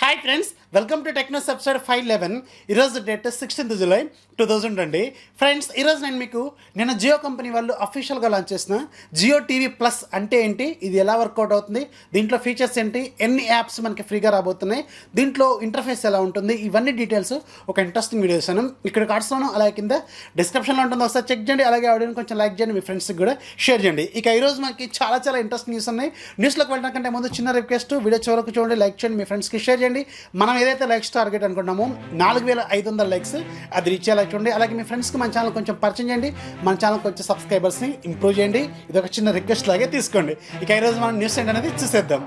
Hi friends, welcome to Technos episode 511. ఈరోజు date 16th July 2020. Friends, ఈరోజు నేను మీకు నిన్న జియో కంపెనీ వాళ్ళు అఫీషియల్గా లాంచ్ చేసిన జియో టీవీ ప్లస్ అంటే ఏంటి, ఇది ఎలా వర్కౌట్ అవుతుంది, దీంట్లో ఫీచర్స్ ఏంటి, ఎన్ని యాప్స్ మనకి ఫ్రీగా రాబోతున్నాయి, దీంట్లో ఇంటర్ఫేస్ ఎలా ఉంటుంది, ఇవన్నీ డీటెయిల్స్ ఒక ఇంట్రెస్టింగ్ వీడియో ఇస్తాను. ఇక్కడ కార్డ్స్లోనూ అలాగే కింద డిస్క్రిప్షన్లో ఉంటుంది, ఒకసారి చెక్ చేయండి. అలాగే ఆడియోని కొంచెం లైక్ చేయండి, మీ ఫ్రెండ్స్కి కూడా షేర్ చేయండి. ఇక ఈరోజు మనకి చాలా ఇంట్రెస్టింగ్ న్యూస్ ఉన్నాయి. న్యూస్లోకి వెళ్ళడం కంటే ముందు చిన్న రిక్వెస్ట్, వీడియో చివరకు చూడండి, లైక్ చేయండి, మీ ఫ్రెండ్స్కి షేర్ చేయండి. మనం ఏదైతే లైక్స్ టార్గెట్ అనుకుంటున్నామో 4500 లైక్స్ అది రీచ్ అయ్యేలా చూడండి. అలాగే మీ ఫ్రెండ్స్కి మన ఛానల్ కొంచెం పరిచయం చేయండి, మన ఛానల్ కొంచెం సబ్స్క్రైబర్స్ని ఇంప్రూవ్ చేయండి. ఇది ఒక చిన్న రిక్వెస్ట్ లాగే తీసుకోండి. ఇక ఈరోజు మనం న్యూస్ ఏంటనేది చూసేద్దాం.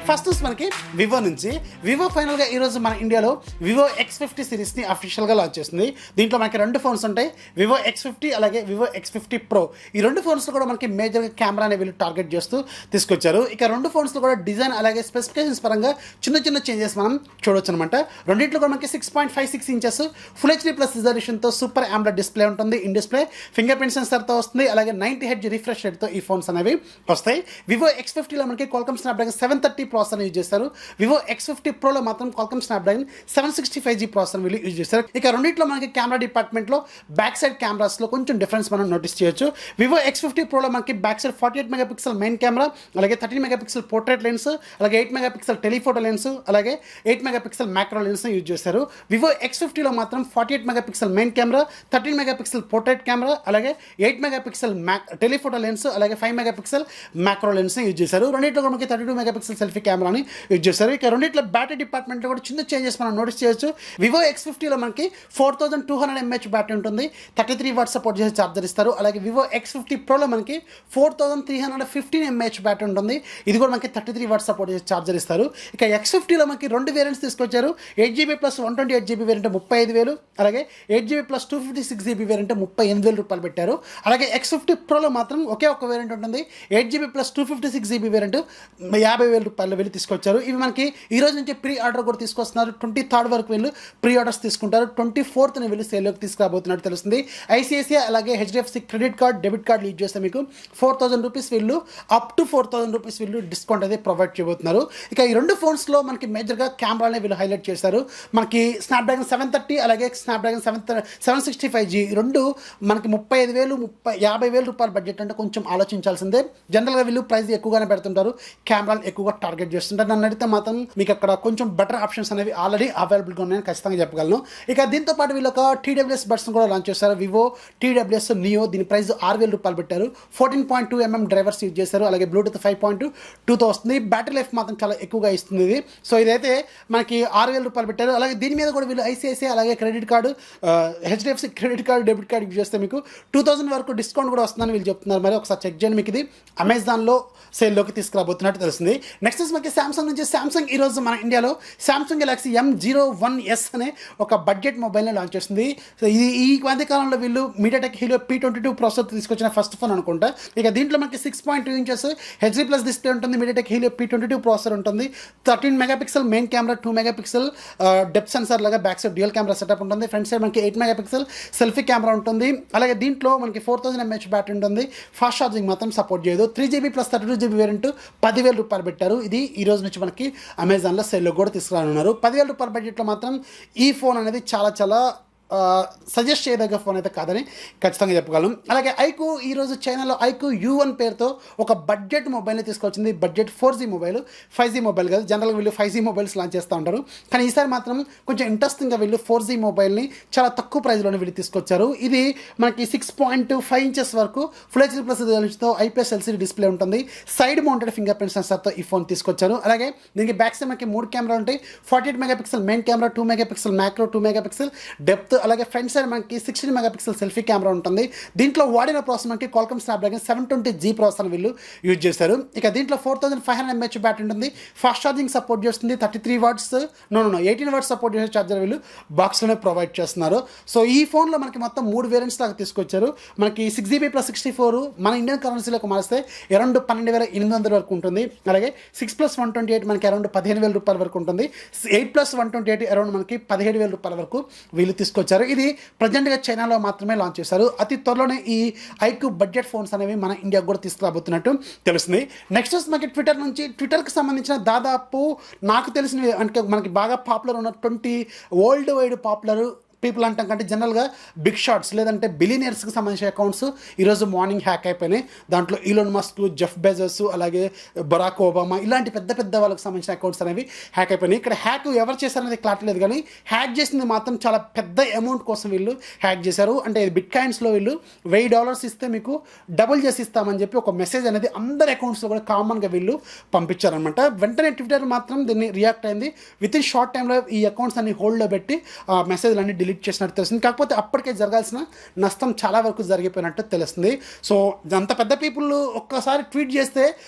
ఫస్ట్ మనకి వివో నుంచి వివో ఫైనల్గా ఈరోజు మన ఇండియాలో వివో X50 సిరీస్ని అఫీషియల్గా లాంచ్ చేస్తుంది. దీంట్లో మనకి రెండు ఫోన్స్ ఉంటాయి, వివో X50 అలాగే వివో X50 Pro. ఈ రెండు ఫోన్స్లో కూడా మనకి మేజర్గా కెమెరాని వీళ్ళు టార్గెట్ చేస్తూ తీసుకొచ్చారు. ఇక రెండు ఫోన్స్లో కూడా డిజైన్ అలాగే స్పెసిఫికేషన్స్ పరంగా చిన్న చేంజెస్ మనం చూడొచ్చు అనమాట. రెండింటిలో కూడా మనకి 6.56 ఇంచెస్ ఫుల్ HD ప్లస్ రిజల్యూషన్తో సూపర్ AMOLED డిస్ప్లే ఉంటుంది. ఇన్ డిస్ప్లే ఫింగర్ ప్రింట్ సెన్సర్తో వస్తుంది. అలాగే 90 Hz రిఫ్రెష్ రేట్తో ఈ ఫోన్స్ అనేవి వస్తాయి. వివో X50లో మనకి Qualcomm Snapdragon 730 ప్రాసెసర్ యూజ్ చేస్తారు. వివో X50 Proలో మాత్రం Qualcomm Snapdragon 765G ప్రాసెసర్ వీళ్ళు యూజ్ చేస్తారు. ఇక రెండింటిలో మనకి కెమెరా డిపార్ట్మెంట్లో బ్యాక్ సైడ్ కెమెరాస్లో కొంచెం డిఫరెన్స్ మనం నోటీస్ చేయొచ్చు. వివో X50 Proలో మనకి back side 48 megapixel main camera, అలాగే 13 మెగాపిక్సెల్ పోర్ట్రేట్ లెన్స్, అలాగే 8 మెగాపిక్సెల్ టెలిఫోటో లెన్స్, అలాగే 8 మెగాపిక్సెల్ మ్యాక్రో లెన్స్ యూజ్ చేస్తారు. వివో X50లో మాత్రం 48 megapixel main camera, 13 megapixel portrait camera, అలాగే 8 మెగాపిక్సెల్ టెలిఫోటో లెన్స్, అలాగే 5 మెగాపిక్సెల్ మ్యాక్రో లెన్స్ యూజ్ చేశారు. రెండింటిలో మనకి 32 మెగాపిక్సెల్ సెల్ఫీ కెమెరాని యూజ్ చేస్తారు. ఇక రెండింటిలో బ్యాటరీ డిపార్ట్మెంట్లో కూడా చిన్న చేంజెస్ మనం నోటీస్ చేయొచ్చు. వివో X50లో మనకి 4200 mAh బ్యాటరీ ఉంటుంది, 33 వాట్స్ సపోర్ట్ చేసే ఛార్జర్ ఇస్తారు. అలాగే వివో X50 Proలో మనకి 4315 mAh బ్యాటరీ ఉంటుంది, ఇది కూడా మనకి 33 వాట్స్ సపోర్ట్ చేసే ఛార్జర్ ఇస్తారు. ఇక X50లో మనకి రెండు వేరియంట్స్ తీసుకొచ్చారు. 8GB ప్లస్ 128GB వేరియంట్ 35,000, అలాగే 8GB ప్లస్ 256GB వేరియంట్ 38,000 రూపాయలు పెట్టారు. అలాగే X50 Proలో మాత్రం ఒకే ఒక వేరియంట్ ఉంటుంది, 8GB ప్లస్ 256GB వేరియంట్ 50,000 రూపాయలు వీళ్ళు తీసుకొచ్చారు. ఇవి మనకి ఈ రోజు నుంచి ప్రీ ఆర్డర్ కూడా తీసుకొస్తున్నారు. 23rd వరకు వీళ్ళు ప్రీ ఆర్డర్స్ తీసుకుంటారు. 24th వీళ్ళు సేల్లోకి తీసుకురాబోతున్నట్టు తెలుస్తుంది. ఐసిఐసిఐ అలాగే HDFC credit card, debit card use చేస్తే మీకు 4,000 రూపీస్ వీళ్ళు అప్ టు 4,000 రూపీస్ వీళ్ళు డిస్కౌంట్ అయితే ప్రొవైడ్ చేయబోతున్నారు. ఇక ఈ రెండు ఫోన్స్లో మనకి మేజర్గా కెమెరానే వీళ్ళు హైలైట్ చేశారు. మనకి స్నాప్డ్రాగన్ 730 అలాగే స్నాప్డ్రాగన్ 765G రెండు మనకి 35,000 రూపాయల బడ్జెట్ అంటే కొంచెం ఆలోచించాల్సిందే. జనరల్గా వీళ్ళు ప్రైస్ ఎక్కువగానే పెడుతుంటారు, కెమెరాలు ఎక్కువగా టార్గెట్ చేస్తుంటారు. నన్ను అడిగితే మాత్రం మీకు అక్కడ కొంచెం బెటర్ ఆప్షన్స్ అనేవి ఆల్రెడీ అవైలబుల్గా ఉన్నాయని ఖచ్చితంగా చెప్పగలను. ఇక దీంతో పాటు వీళ్ళు ఒక TWS బడ్స్ని కూడా లాంచ్ చేస్తారు, వివో TWS Neo. దీని ప్రైస్ 6,000 రూపాయలు పెట్టారు. 14.2mm డ్రైవర్స్ యూజ్ చేశారు, అలాగే బ్లూటూత్ 5.2తో వస్తుంది. బ్యాటరీ లైఫ్ మాత్రం చాలా ఎక్కువగా ఇస్తుంది ఇది. సో ఇదైతే మనకి 6,000 రూపాయలు పెట్టారు. అలాగే దీని మీద కూడా వీళ్ళు ఐసిఐసిఐ అలాగే credit card, HDFC credit card, debit card use చేస్తే మీకు 2,000 వరకు డిస్కౌంట్ కూడా వస్తుందని వీళ్ళు చెప్తున్నారు. మరి ఒకసారి చెక్ చేయండి, మీకు ఇది అమెజాన్లో సేల్లోకి తీసుకురాబోతున్నట్టు తెలుస్తుంది. నెక్స్ట్ మనకి సామ్సంగ్ నుంచి సామ్సంగ్ ఈరోజు మన ఇండియాలో సామ్సంగ్ గెలాక్సీ M01s అనే ఒక బడ్జెట్ మొబైల్ని లాంచ్ చేస్తుంది. సో ఇది ఈ మధ్యకాలంలో వీళ్ళు మీడియాటెక్ హీలియో P22 ప్రాసెసర్ తీసుకొచ్చిన ఫస్ట్ ఫోన్ అనుకుంటా. ఇక దీంట్లో మనకి 6.2 ఇంచెస్ HD ప్లస్ డిస్ప్లే ఉంటుంది, మీడియాటెక్ హీలియో P22 ప్రాసెసర్ ఉంటుంది, 13 megapixel main camera, 2 megapixel depth sensor లాగా back side dual camera setup ఉంటుంది. ఫ్రంట్ సైడ్ మనకి 8 మెగాపిక్సెల్ సెల్ఫీ కెమెరా ఉంటుంది. అలాగే దీంట్లో మనకి 4000 mAh బ్యాటరీ ఉంటుంది. ఫాస్ట్ ఛార్జింగ్ మాత్రం సపోర్ట్ చేయదు. 3GB ప్లస్ 32GB వేరియంట్ 10,000 రూపాయలు పెట్టారు. ఇది ఈ రోజు నుంచి మనకి అమెజాన్లో సేల్లో కూడా తీసుకురానున్నారు. 10,000 రూపాయల బడ్జెట్లో మాత్రం ఈ ఫోన్ అనేది చాలా సజెస్ట్ చేయదగ్గ ఫోన్ అయితే కాదని ఖచ్చితంగా చెప్పగలం. అలాగే IQOO ఈరోజు చైనాలో IQOO U1 పేరుతో ఒక బడ్జెట్ మొబైల్ని తీసుకొచ్చింది. Budget 4G mobile, 5G mobile కాదు. జనరల్గా వీళ్ళు 5G మొబైల్స్ లాంచ్ చేస్తూ ఉంటారు, కానీ ఈసారి మాత్రం కొంచెం ఇంట్రెస్టింగ్గా వీళ్ళు 4G మొబైల్ని చాలా తక్కువ ప్రైస్లోనే వీళ్ళు తీసుకొచ్చారు. ఇది మనకి 6.5 ఇంచెస్ వరకు ఫుల్ HD ప్లస్ రిజల్యూషన్తో IPS LCD డిస్ప్లే ఉంటుంది. సైడ్ మౌంటెడ్ ఫింగర్ ప్రింట్ సెన్సర్తో ఈ ఫోన్ తీసుకొచ్చారు. అలాగే దీనికి బ్యాక్ సైడ్ మనకి 3 కెమెరా ఉంటాయి, 48 megapixel main camera, 2 megapixel macro, 2 megapixel depth, అలాగే ఫ్రంట్ సైడ్ మనకి 16 మెగాపిక్సెల్ సెల్ఫీ కెమెరా ఉంటుంది. దీంట్లో వాడిన ప్రాసెసర్ మనకి Qualcomm Snapdragon 720G ప్రాసెసర్ వీళ్ళు యూజ్ చేశారు. ఇక దీంట్లో 4500 mAh బ్యాటరీ ఉంటుంది, ఫాస్ట్ ఛార్జింగ్ సపోర్ట్ చేస్తుంది, 33 వాట్స్ 18 వాట్స్ సపోర్ట్ చేసే ఛార్జర్ వీళ్ళు బాక్స్లోనే ప్రొవైడ్ చేస్తున్నారు. సో ఈ ఫోన్లో మనకి మొత్తం 3 వేరియంట్స్ దాకా తీసుకొచ్చారు. మనకి 6GB ప్లస్ 64 మన ఇండియన్ కరెన్సీలోకి మారిస్తే అరౌండ్ 12,800 వరకు ఉంటుంది. అలాగే 6+128 మనకి అరౌండ్ 15,000 రూపాయల వరకు ఉంటుంది. 8+128 అరౌండ్ మనకి 17,000 రూపాయల వరకు వీళ్ళు తీసుకొచ్చారు. తీసుకొచ్చారు. ఇది ప్రజెంట్గా చైనాలో మాత్రమే లాంచ్ చేశారు. అతి త్వరలోనే ఈ ఐక్యూ బడ్జెట్ ఫోన్స్ అనేవి మన ఇండియాకు కూడా తీసుకురాబోతున్నట్టు తెలుస్తుంది. నెక్స్ట్ మనకి ట్విట్టర్ నుంచి, ట్విట్టర్కి సంబంధించిన దాదాపు నాకు తెలిసిన అంటే మనకి బాగా పాపులర్ ఉన్న 20 వరల్డ్ వైడ్ పాపులర్ పీపుల్ అంటాం కంటే జనరల్గా బిగ్ షాట్స్ లేదంటే బిలినియర్స్కి సంబంధించిన అకౌంట్స్ ఈరోజు మార్నింగ్ హ్యాక్ అయిపోయినాయి. దాంట్లో ఈలోన్ మస్క్, జెఫ్ బెజోస్, అలాగే బరాక్ ఒబామా ఇలాంటి పెద్ద పెద్ద వాళ్ళకి సంబంధించిన అకౌంట్స్ అనేవి హ్యాక్ అయిపోయినాయి. ఇక్కడ హ్యాక్ ఎవరు చేశారనేది క్లారిటీ లేదు, కానీ హ్యాక్ చేసింది మాత్రం చాలా పెద్ద అమౌంట్ కోసం వీళ్ళు హ్యాక్ చేశారు. అంటే బిట్ కాయిన్స్లో వీళ్ళు $1000 ఇస్తే మీకు డబుల్ చేసి ఇస్తామని చెప్పి ఒక మెసేజ్ అనేది అందరి అకౌంట్స్లో కూడా కామన్గా వీళ్ళు పంపించారనమాట. వెంటనే ట్విట్టర్ మాత్రం దీన్ని రియాక్ట్ అయింది. విత్ ఇన్ షార్ట్ టైంలో ఈ అకౌంట్స్ అన్ని హోల్డ్లో పెట్టి ఆ మెసేజ్లు అన్ని డిలీట్ చేసినట్టు తెలుస్తుంది. కాకపోతే అప్పటికే జరగాల్సిన నష్టం చాలా వరకు జరిగిపోయినట్టు తెలుస్తుంది. సో అంత పెద్ద పీపుల్ ఒక్కసారి ట్వీట్ చేస్తే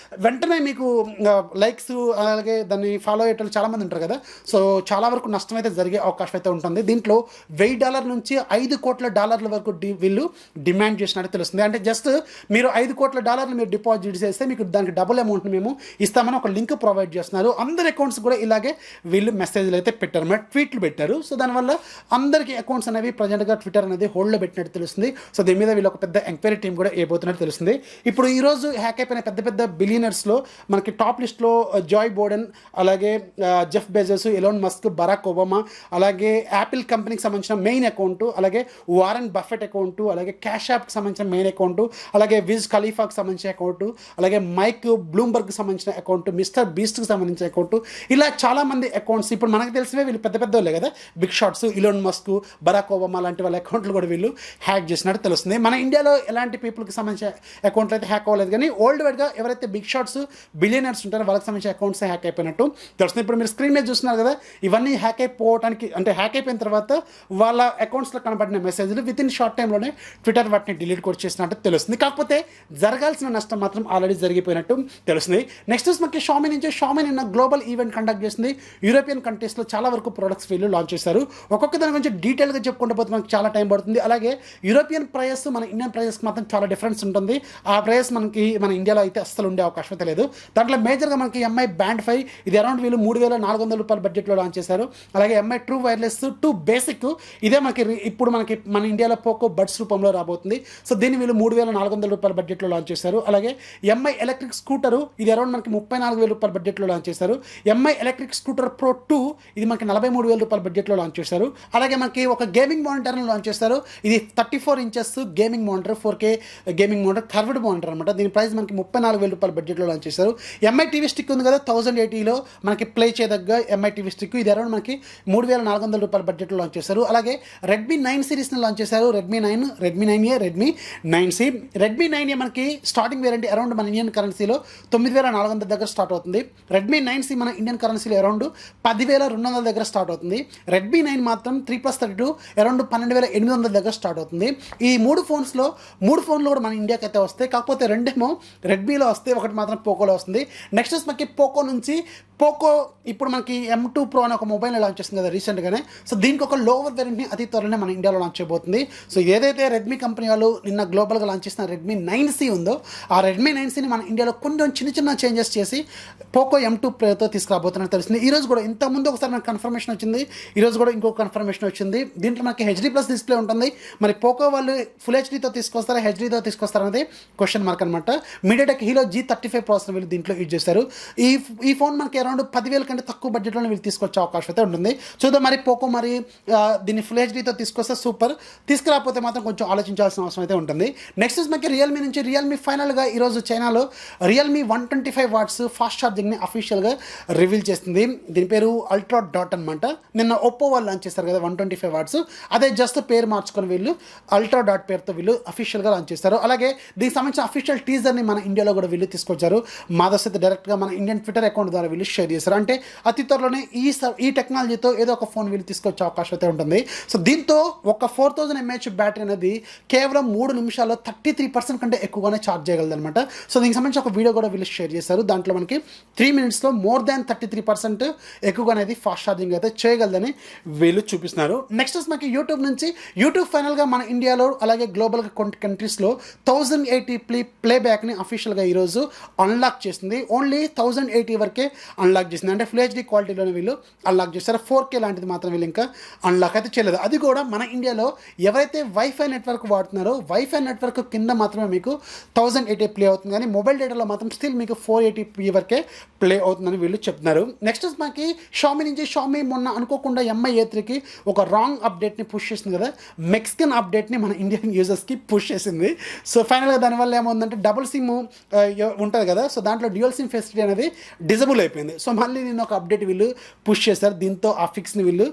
వెంటనే మీకు లైక్స్ అలాగే దాన్ని ఫాలో అయ్యేటప్పుడు చాలామంది ఉంటారు కదా, సో చాలా వరకు నష్టం అయితే జరిగే అవకాశం అయితే ఉంటుంది. దీంట్లో $1000 నుంచి $5 కోట్ల వరకు వీళ్ళు డిమాండ్ చేసినట్టు తెలుస్తుంది. అంటే జస్ట్ మీరు $5 కోట్ల మీరు డిపాజిట్ చేస్తే మీకు దానికి డబుల్ అమౌంట్ మేము ఇస్తామని ఒక లింక్ ప్రొవైడ్ చేస్తున్నారు. అందరి అకౌంట్స్ కూడా ఇలాగే వీళ్ళు మెసేజ్లు అయితే పెట్టారు, మరి ట్వీట్లు పెట్టారు. సో దానివల్ల అందరికీ అకౌంట్స్ అనేవి ప్రజెంట్గా ట్విట్టర్ అనేది హోల్డ్లో పెట్టినట్టు తెలుస్తుంది. సో దీని మీద వీళ్ళు ఒక పెద్ద ఎంక్వైరీ టీం కూడా వేయబోతున్నట్టు తెలుస్తుంది. ఇప్పుడు ఈరోజు హ్యాక్ అయిపోయిన పెద్ద పెద్ద బిలియనర్స్లో మనకి టాప్ లిస్ట్లో జాయ్ బోడెన్, అలాగే Jeff Bezos, Elon Musk, Barack Obama, అలాగే యాపిల్ కంపెనీకి సంబంధించిన మెయిన్ అకౌంట్, అలాగే వారెన్ బఫెట్ అకౌంట్, అలాగే క్యాష్ యాప్కి సంబంధించిన మెయిన్ అకౌంట్, అలాగే విజ్ ఖలీఫాకి సంబంధించిన అకౌంట్, అలాగే మైక్ బ్లూంబర్గ్కి సంబంధించిన అకౌంట్, మిస్టర్ బీస్ట్కి సంబంధించిన అకౌంట్, ఇలా చాలామంది అకౌంట్స్ ఇప్పుడు మనకు తెలిసినవి వీళ్ళు పెద్ద పెద్ద వాళ్ళే కదా, big shots, Elon Musk, Barack Obama లాంటి వాళ్ళ అకౌంట్లు కూడా వీళ్ళు హ్యాక్ చేసినట్టు తెలుస్తుంది. మన ఇండియాలో ఎలాంటి పీపుల్కి సంబంధించిన అకౌంట్లు అయితే హ్యాక్ అవ్వలేదు, కానీ వరల్డ్ వైడ్గా ఎవరైతే బిగ్ షాట్స్ బిలియనర్స్ ఉంటారో వాళ్ళకి సంబంధించిన అకౌంట్స్ హ్యాక్ అయిపోయినట్టు తెలుస్తుంది. ఇప్పుడు మీరు స్క్రీన్ మీద చూస్తున్నారు కదా, ఇవన్నీ హ్యాక్ అయిపోవడానికి అంటే హ్యాక్ అయిపోయిన తర్వాత వాళ్ళ అకౌంట్స్లో కనబడిన మెసేజ్లు విత్ ఇన్ షార్ట్ టైంలోనే ట్విట్టర్ వాటిని డిలీట్ కూడా చేసినట్టు తెలుస్తుంది. కాకపోతే జరగాల్సిన నష్టం మాత్రం ఆల్రెడీ జరిగిపోయినట్టు తెలుస్తుంది. నెక్స్ట్ మనకి షామీ నుంచి, షామీ నిన్న గ్లోబల్ ఈవెంట్ కండక్ట్ చేసింది. యూరోపియన్ కంట్రీస్లో చాలా వరకు ప్రొడక్ట్స్ వీళ్ళు లాంచ్ చేశారు. ఒక్కొక్క దాని గురించి డీటెయిల్గా చెప్పుకుంటూ పోతే మనకి చాలా టైం పడుతుంది. అలాగే యూరోపియన్ ప్రైస్ మన ఇండియన్ ప్రైస్కి మాత్రం చాలా డిఫరెన్స్ ఉంటుంది. ఆ ప్రైస్ మనకి మన ఇండియాలో అయితే అస్సలు ఉండే అవకాశం అయితే లేదు. దాంట్లో మేజర్గా మనకి ఎంఐ బ్యాండ్ 5 ఇది అరౌండ్ వీళ్ళు $3,400 బడ్జెట్లో లాంచ్ చేశారు. అలాగే ఎంఐ ట్రూ వైర్లెస్ 2 బేసిక్ ఇదే మనకి ఇప్పుడు మన ఇండియాలో పోకో బడ్స్ రూపంలో రాబోతుంది. సో దీన్ని వీళ్ళు $3,400 బడ్జెట్లో లాంచ్ చేశారు. అలాగే ఎంఐ ఎలక్ట్రిక్ స్కూటరు ఇది అరౌండ్ మనకి $34,000 బడ్జెట్లో లాంచ్ చేశారు. ఎంఐ ఎలక్ట్రిక్ స్కూటర్ ప్రో 2 ఇది మనకి $43,000 బడ్జెట్లో లాంచ్ చేశారు. అలాగే మనకి ఒక గేమింగ్ మానిటర్ని లాంచ్ చేస్తారు. ఇది 34 inches gaming monitor, 4K gaming monitor, curved monitor అనమాట. దీని ప్రైస్ మనకి $34,000 బడ్జెట్లో లాంచ్ చేశారు. ఎంఐ టీవీ స్టిక్ ఉంది కదా, 1080లో మనకి ప్లే చేయదగ్గ ఎంఐ టీవీ స్టిక్ ఇది అరౌండ్ మనకి $3,400 బడ్జెట్లో లాంచ్ చేశారు. అలాగే రెడ్మీ 9 సిరీస్ని లాంచ్ చేశారు. Redmi 9, Redmi 9A, Redmi 9C. Redmi 9A మనకి స్టార్టింగ్ వేరియంట్ అరౌండ్ మన ఇండియన్ కరెన్సీలో 9,400 దగ్గర స్టార్ట్ అవుతుంది. రెడ్మీ 9C మన ఇండియన్ కరెన్సీలో అరౌండ్ 10,200 దగ్గర స్టార్ట్ అవుతుంది. రెడ్మీ 9 మాత్రం 3+32 అరౌండ్ 12,800 దగ్గర స్టార్ట్ అవుతుంది. ఈ మూడు ఫోన్లు కూడా మన ఇండియాకి అయితే వస్తాయి. కాకపోతే రెండేమో రెడ్మీలో వస్తాయి, ఒకటి మాత్రం పోకోలో వస్తుంది. నెక్స్ట్ మనకి పోకో నుంచి పోకో ఇప్పుడు మనకి M2 Pro అనే ఒక మొబైల్ లాంచ్ చేస్తుంది కదా రీసెంట్గానే. సో దీనికి ఒక లోవర్ వేరియంట్ని అతి త్వరలోనే మన ఇండియాలో లాంచ్ చేయబోతుంది. సో ఏదైతే రెడ్మీ కంపెనీ వాళ్ళు నిన్న గ్లోబల్గా లాంచ్ చేసిన రెడ్మీ 9C ఉందో ఆ రెడ్మీ 9Cని మన ఇండియాలో కొంచెం చిన్న చేంజెస్ చేసి పోకో M2 Proతో తీసుకురాబోతున్నట్టు తెలుస్తుంది. ఈరోజు కూడా ఇంతకుముందు ఒకసారి మనకు కన్ఫర్మేషన్ వచ్చింది, ఈరోజు కూడా ఇంకొక కన్ఫర్మేషన్ వచ్చింది. దీంట్లో మనకి HD+ డిస్ప్లే ఉంటుంది. మరి పోకో వాళ్ళు ఫుల్ హెచ్డీతో తీసుకొస్తారా, హెచ్డీతో తీసుకొస్తారా అనేది క్వశ్చన్ మార్క్ అనమాట. మీడియాటెక్ హీలో G35 ప్రాసెసర్ వీళ్ళు దీంట్లో యూజ్ చేశారు. ఈ ఫోన్ మనకి అరౌండ్ 10,000 కంటే తక్కువ బడ్జెట్లోనే వీళ్ళు తీసుకొచ్చే అవకాశం అయితే ఉంటుంది. చూద్దాం మరి పోకో మరి దీన్ని ఫుల్ హెచ్డీతో తీసుకొస్తే సూపర్, తీసుకురాకపోతే మాత్రం కొంచెం ఆలోచించాల్సిన అవసరం అయితే ఉంటుంది. నెక్స్ట్ మనకి రియల్మీ నుంచి, రియల్మీ ఫైనల్గా ఈరోజు చైనాలో రియల్మీ 125 వాట్స్ ఫాస్ట్ ఛార్జింగ్ని అఫీషియల్గా రివీల్ చేస్తుంది. దీని పేరు UltraDart అనమాట. నిన్న ఒప్పో వాళ్ళు లాంచ్ చేస్తారు కదా 125 వాట్స్, అదే జస్ట్ పేరు మార్చుకొని వీళ్ళు UltraDart పేరుతో వీళ్ళు అఫీషియల్గా లాంచ్ చేస్తారు. అలాగే దీనికి సంబంధించిన అఫీషియల్ టీజర్ని మన ఇండియాలో కూడా వీళ్ళు తీసుకొచ్చారు. మాధవ్ అయితే డైరెక్ట్గా మన ఇండియన్ ట్విట్టర్ అకౌంట్ ద్వారా వీళ్ళు షేర్ చేశారు. అంటే అతి త్వరలోనే ఈ టెక్నాలజీతో ఏదో ఒక ఫోన్ వీళ్ళు తీసుకొచ్చే అవకాశం అయితే ఉంటుంది. సో దీంతో ఒక 4000 mAh బ్యాటరీ అనేది కేవలం 3 నిమిషాల్లో 33% కంటే ఎక్కువగానే ఛార్జ్ చేయగలదు అనమాట. సో దీనికి సంబంధించి ఒక వీడియో కూడా వీళ్ళు షేర్ చేశారు. దాంట్లో మనకి 3 మినిట్స్లో more than 33% ఎక్కువగా అనేది ఫాస్ట్ ఛార్జింగ్ అయితే చేయగలదని వీళ్ళు చూపిస్తున్నారు. నెక్స్ట్ మనకి యూట్యూబ్ నుంచి, యూట్యూబ్ ఫైనల్గా మన ఇండియాలో అలాగే గ్లోబల్గా కొన్ని కంట్రీస్లో 1080p ప్లేబ్యాక్ని అఫీషియల్గా ఈరోజు అన్లాక్ చేసింది. ఓన్లీ 1080 వరకే అన్లాక్ చేసింది. అంటే ఫుల్ హెచ్డీ క్వాలిటీలోనే వీళ్ళు అన్లాక్ చేస్తారు. 4K లాంటిది మాత్రం వీళ్ళు ఇంకా అన్లాక్ అయితే చేయలేదు. అది కూడా మన ఇండియాలో ఎవరైతే వైఫై నెట్వర్క్ వాడుతున్నారో వైఫై నెట్వర్క్ కింద మాత్రమే మీకు 1080 ప్లే అవుతుంది, కానీ మొబైల్ డేటాలో మాత్రం స్టిల్ మీకు 480p వరకే ప్లే అవుతుందని వీళ్ళు చెప్తున్నారు. నెక్స్ట్ మనకి షామీ మొన్న అనుకోకుండా MI-A3కి ఒక రాంగ్ అప్డేట్ని పుష్ చేసింది కదా, మెక్సికన్ అప్డేట్ని మన ఇండియన్ యూజర్స్కి పుష్ చేసింది. సో ఫైనల్గా దానివల్ల ఏమవుతుందంటే డబుల్ సిమ్ ఉంటుంది కదా, సో దాంట్లో డ్యూయల్ సిమ్ ఫెసిలిటీ అనేది డిజబుల్ అయిపోయింది. సో మళ్ళీ నేను ఒక అప్డేట్ వీళ్ళు పుష్ చేశారు, దీంతో ఆ ఫిక్స్ని వీళ్ళు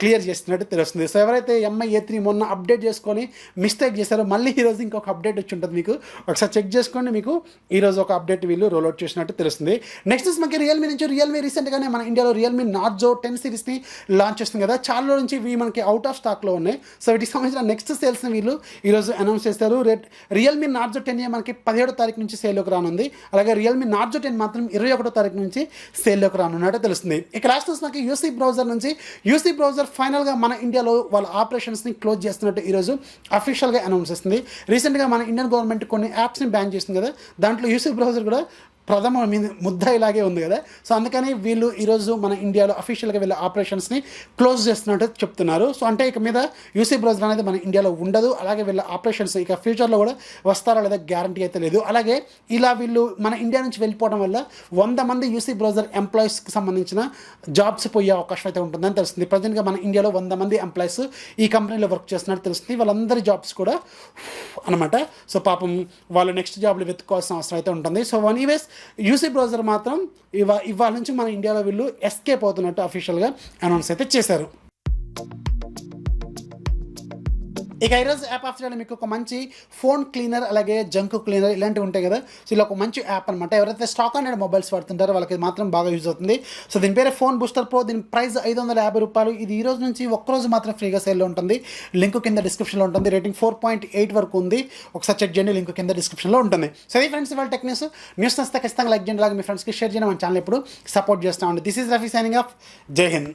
క్లియర్ చేస్తున్నట్టు తెలుస్తుంది. సో ఎవరైతే MI-A3 మొన్న అప్డేట్ చేసుకొని మిస్టేక్ చేశారో మళ్ళీ ఈరోజు ఇంకొక అప్డేట్ వచ్చి ఉంటుంది, మీకు ఒకసారి చెక్ చేసుకోండి. మీకు ఈరోజు ఒక అప్డేట్ వీళ్ళు రోల్అవుట్ చేసినట్టు తెలుస్తుంది. నెక్స్ట్ మనకి రియల్మీ నుంచి రీసెంట్గానే మన ఇండియాలో రియల్మీ నార్జో 10 సిరీస్ని లాంచ్ చేస్తుంది కదా, చాలా రోజుల నుంచి ఇవి మనకి అవుట్ ఆఫ్ స్టాక్లో ఉన్నాయి. సో వీటికి సంబంధించిన నెక్స్ట్ సేల్స్ని వీళ్ళు ఈరోజు అనౌన్స్ చేస్తారు. రియల్మీ నార్జో 10 మనకి 17వ తారీఖు నుంచి సేల్లోకి రానుంది. అలాగే రియల్మీ నార్జో 10 మాత్రం 21వ తారీఖు నుంచి సేల్లోకి రానున్నట్టు తెలుస్తుంది. ఇక లాస్ట్ మనకి యూసీ బ్రౌజర్ ఫైనల్గా మన ఇండియాలో వాళ్ళ ఆపరేషన్స్ని క్లోజ్ చేస్తున్నట్టు ఈరోజు అఫీషియల్గా అనౌన్స్ చేస్తుంది. రీసెంట్గా మన ఇండియన్ గవర్నమెంట్ కొన్ని యాప్స్ని బ్యాన్ చేస్తుంది కదా, దాంట్లో యూసీ బ్రౌజర్ కూడా ప్రథమ మీద ముద్ద ఇలాగే ఉంది కదా. సో అందుకని వీళ్ళు ఈరోజు మన ఇండియాలో అఫీషియల్గా వీళ్ళ ఆపరేషన్స్ని క్లోజ్ చేస్తున్నట్టు చెప్తున్నారు. సో అంటే ఇక మీద యూసీ బ్రౌజర్ అనేది మన ఇండియాలో ఉండదు. అలాగే వీళ్ళ ఆపరేషన్స్ ఇక ఫ్యూచర్లో కూడా వస్తారా లేదా గ్యారంటీ అయితే లేదు. అలాగే ఇలా వీళ్ళు మన ఇండియా నుంచి వెళ్ళిపోవడం వల్ల 100 మంది యూసీ బ్రౌజర్ ఎంప్లాయీస్కి సంబంధించిన జాబ్స్ పోయే అవకాశం అయితే ఉంటుందని తెలుస్తుంది. ప్రజెంట్గా మన ఇండియాలో 100 మంది ఎంప్లాయీస్ ఈ కంపెనీలో వర్క్ చేస్తున్నట్టు తెలుస్తుంది. వాళ్ళందరి జాబ్స్ కూడా అనమాట. సో పాపం వాళ్ళు నెక్స్ట్ జాబ్లు వెతుక్కోవాల్సిన అవసరం అయితే ఉంటుంది. సో ఎనీవేస్ యూసీ బ్రౌజర్ మాత్రం ఇవాళ నుంచి మన ఇండియాలో వీళ్ళు ఎస్కేప్ అవుతున్నట్టు అఫీషియల్గా అనౌన్స్ అయితే చేశారు. ఇక ఈరోజు యాప్ ఆఫ్ చేయడం మీకు ఒక మంచి ఫోన్ క్లీనర్ అలాగే జంక్ క్లీనర్ ఇలాంటివి ఉంటాయి కదా, సో ఇలా ఒక మంచి యాప్ అనమాట. ఎవరైతే స్టాక్ హండ్రెడ్ మొబైల్స్ వాడుతుంటారో వాళ్ళకి మాత్రం బాగా యూజ్ అవుతుంది. సో దీని పేరు ఫోన్ బూస్టర్ ప్రో. దీని ప్రైస్ 550 రూపాయలు. ఇది ఈ రోజు నుంచి ఒక్కరోజు మాత్రం ఫ్రీగా సేల్లో ఉంటుంది. లింక్ కింద డిస్క్రిప్షన్లో ఉంటుంది. రేటింగ్ 4.8 వరకు ఉంది. ఒకసారి చెక్ చేయండి, లింక్ కింద డిస్క్రిప్షన్లో ఉంటుంది. సో ఇది ఫ్రెండ్స్ ఇవాళ టెక్ న్యూస్ నచ్చితే ఖచ్చితంగా లైక్ చేయండి, అలాగే మీ ఫ్రెండ్స్కి షేర్ చేయండి. మన ఛానల్ ఎప్పుడు సపోర్ట్ చేస్తామండి. This is Rafi signing off. జై హింద్.